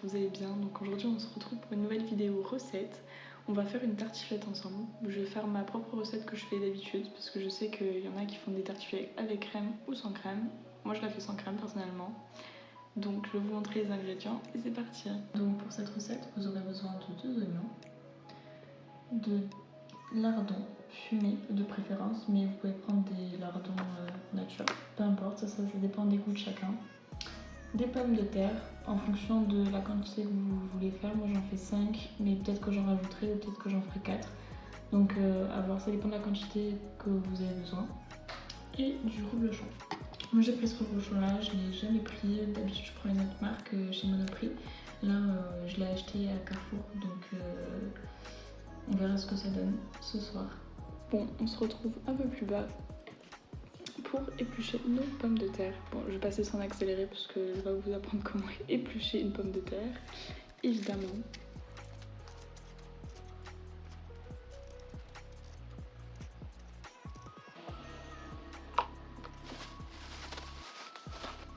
que vous allez bien. Donc aujourd'hui on se retrouve pour une nouvelle vidéo recette. On va faire une tartiflette ensemble. Je vais faire ma propre recette que je fais d'habitude parce que je sais qu'il y en a qui font des tartiflettes avec crème ou sans crème. Moi je la fais sans crème personnellement. Donc je vais vous montrer les ingrédients et c'est parti. Donc pour cette recette vous aurez besoin de 2 oignons, de lardons fumés de préférence, mais vous pouvez prendre des lardons nature, peu importe, ça dépend des goûts de chacun. Des pommes de terre en fonction de la quantité que vous voulez faire. Moi j'en fais 5, mais peut-être que j'en rajouterai ou peut-être que j'en ferai 4. Donc à voir, ça dépend de la quantité que vous avez besoin. Et du reblochon. Moi j'ai pris ce reblochon là, je l'ai jamais pris. D'habitude je prends une autre marque chez Monoprix. Là je l'ai acheté à Carrefour, donc on verra ce que ça donne ce soir. Bon, on se retrouve un peu plus bas pour éplucher nos pommes de terre. Bon, je vais passer sans accélérer parce que je vais vous apprendre comment éplucher une pomme de terre, évidemment.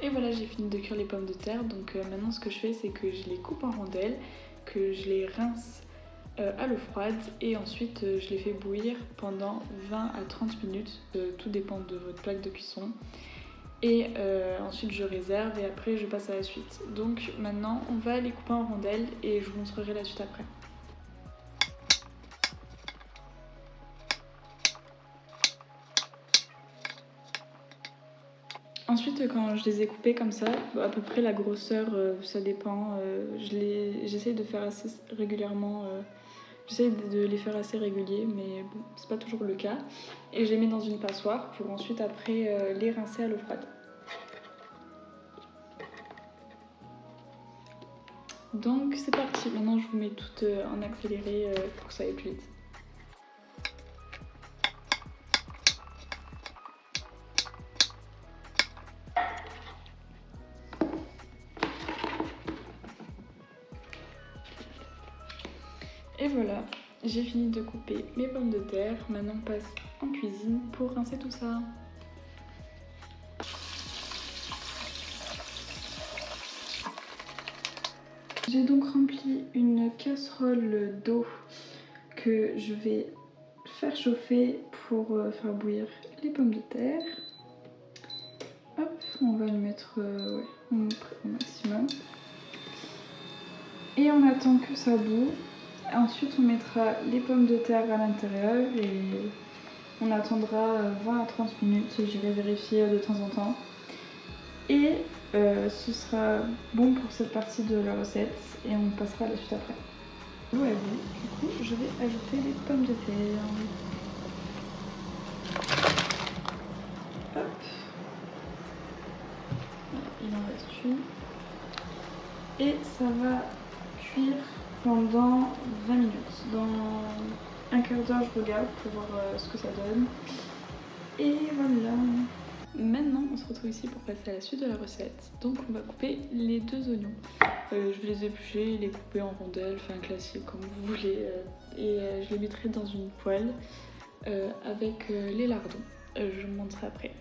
Et voilà, j'ai fini de cuire les pommes de terre. Donc maintenant ce que je fais, c'est que je les coupe en rondelles, que je les rince à l'eau froide et ensuite je les fais bouillir pendant 20 à 30 minutes, tout dépend de votre plaque de cuisson. Et ensuite je réserve et après je passe à la suite. Donc maintenant on va les couper en rondelles et je vous montrerai la suite après. Ensuite quand je les ai coupés comme ça, à peu près la grosseur ça dépend, j'essaye de faire assez régulièrement, j'essaye de les faire assez réguliers, mais bon, c'est pas toujours le cas. Et je les mets dans une passoire pour ensuite après les rincer à l'eau froide. Donc c'est parti, maintenant je vous mets toutes en accéléré pour que ça aille plus vite. Et voilà, j'ai fini de couper mes pommes de terre. Maintenant on passe en cuisine pour rincer tout ça. J'ai donc rempli une casserole d'eau que je vais faire chauffer pour faire bouillir les pommes de terre. Hop, on va le mettre au maximum. Et on attend que ça bout. Ensuite on mettra les pommes de terre à l'intérieur et on attendra 20 à 30 minutes, j'irai vérifier de temps en temps. Et ce sera bon pour cette partie de la recette et on passera à la suite après. Ouais, du coup je vais ajouter les pommes de terre. Hop. Il en reste une. Et ça va cuire pendant 20 minutes. Dans un quart d'heure je regarde pour voir ce que ça donne. Et voilà. Maintenant on se retrouve ici pour passer à la suite de la recette. Donc on va couper les 2 oignons. Je vais les éplucher, les couper en rondelles, enfin classique comme vous voulez. Et je les mettrai dans une poêle avec les lardons. Je vous montrerai après.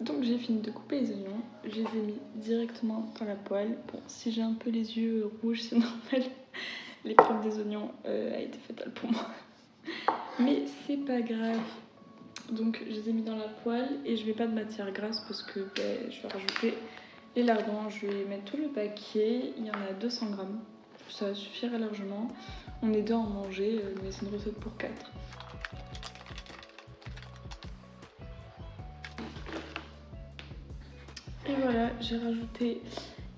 Donc j'ai fini de couper les oignons, je les ai mis directement dans la poêle. Bon, si j'ai un peu les yeux rouges, c'est normal, l'épreuve des oignons a été fatale pour moi. Mais c'est pas grave. Donc je les ai mis dans la poêle et je mets pas de matière grasse parce que je vais rajouter les lardons. Je vais mettre tout le paquet, il y en a 200 grammes, ça suffira largement. On est 2 à en manger, mais c'est une recette pour 4. Et voilà, j'ai rajouté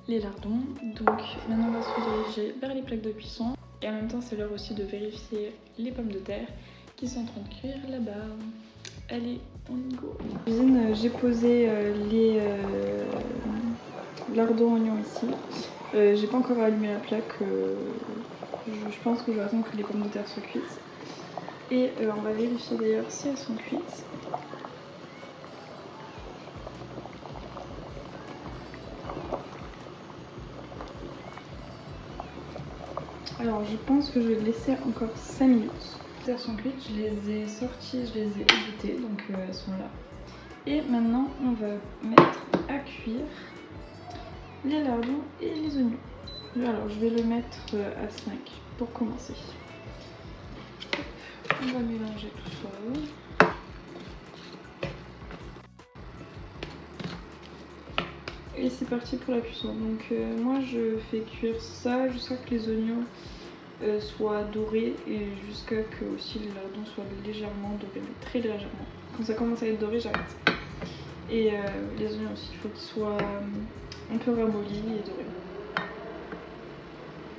les lardons. Donc maintenant on va se rediriger vers les plaques de cuisson. Et en même temps c'est l'heure aussi de vérifier les pommes de terre qui sont en train de cuire là-bas. Allez, on y go. En cuisine, j'ai posé les lardons oignons ici. J'ai pas encore allumé la plaque. Je pense que je vais attendre que les pommes de terre soient cuites. Et on va vérifier d'ailleurs si elles sont cuites. Alors je pense que je vais laisser encore 5 minutes. Elles sont cuites, je les ai sorties, je les ai égouttées, donc elles sont là. Et maintenant on va mettre à cuire les lardons et les oignons. Alors je vais le mettre à 5 pour commencer. On va mélanger tout ça. Et c'est parti pour la cuisson. Donc moi je fais cuire ça jusqu'à ce que les oignons soient dorés et jusqu'à ce que aussi les lardons soient légèrement dorés, mais très légèrement. Quand ça commence à être doré, j'arrête. Et les oignons aussi, il faut qu'ils soient un peu ramollis et dorés.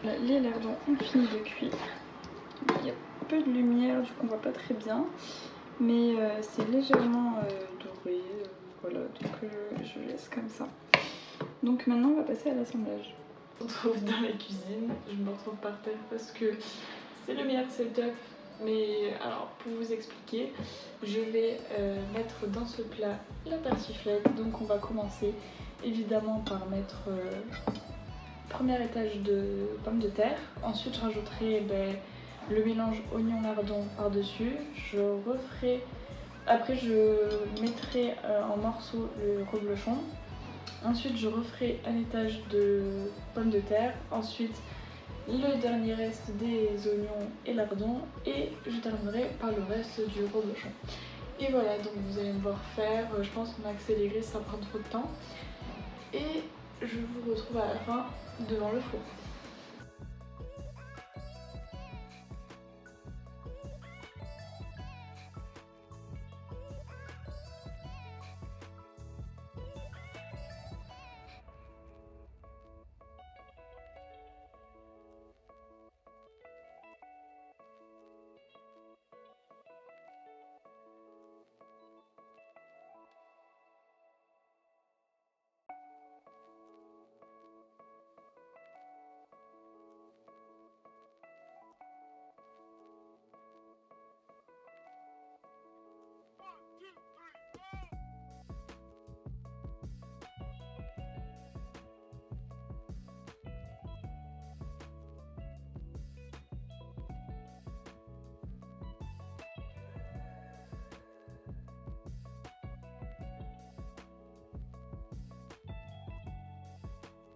Là, les lardons ont fini de cuire. Il y a peu de lumière, du coup on voit pas très bien, mais c'est légèrement doré. Voilà, donc je laisse comme ça. Donc maintenant on va passer à l'assemblage. Je me retrouve dans la cuisine, je me retrouve par terre parce que c'est le meilleur setup. Mais alors pour vous expliquer, je vais mettre dans ce plat la tartiflette. Donc on va commencer évidemment par mettre premier étage de pommes de terre. Ensuite je rajouterai le mélange oignon-lardon par-dessus. Après je mettrai en morceaux le reblochon. Ensuite je referai un étage de pommes de terre. Ensuite le dernier reste des oignons et lardons. Et je terminerai par le reste du reblochon. Et voilà, donc vous allez me voir faire. Je pense qu'on a accéléré, ça prend trop de temps. Et je vous retrouve à la fin devant le four.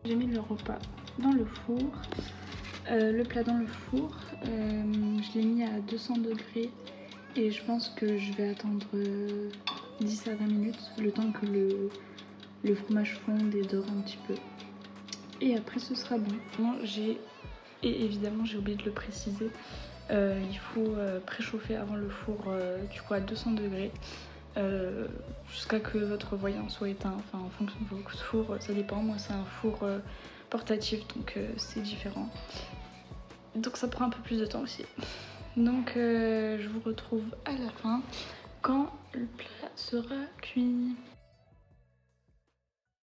J'ai mis le repas dans le four, le plat dans le four, je l'ai mis à 200 degrés et je pense que je vais attendre 10 à 20 minutes, le temps que le fromage fonde et dore un petit peu. Et après ce sera bon. Et évidemment j'ai oublié de le préciser, il faut préchauffer avant le four du coup à 200 degrés. Jusqu'à que votre voyant soit éteint, enfin en fonction de votre four, ça dépend. Moi c'est un four portatif donc c'est différent, donc ça prend un peu plus de temps aussi. Donc je vous retrouve à la fin quand le plat sera cuit.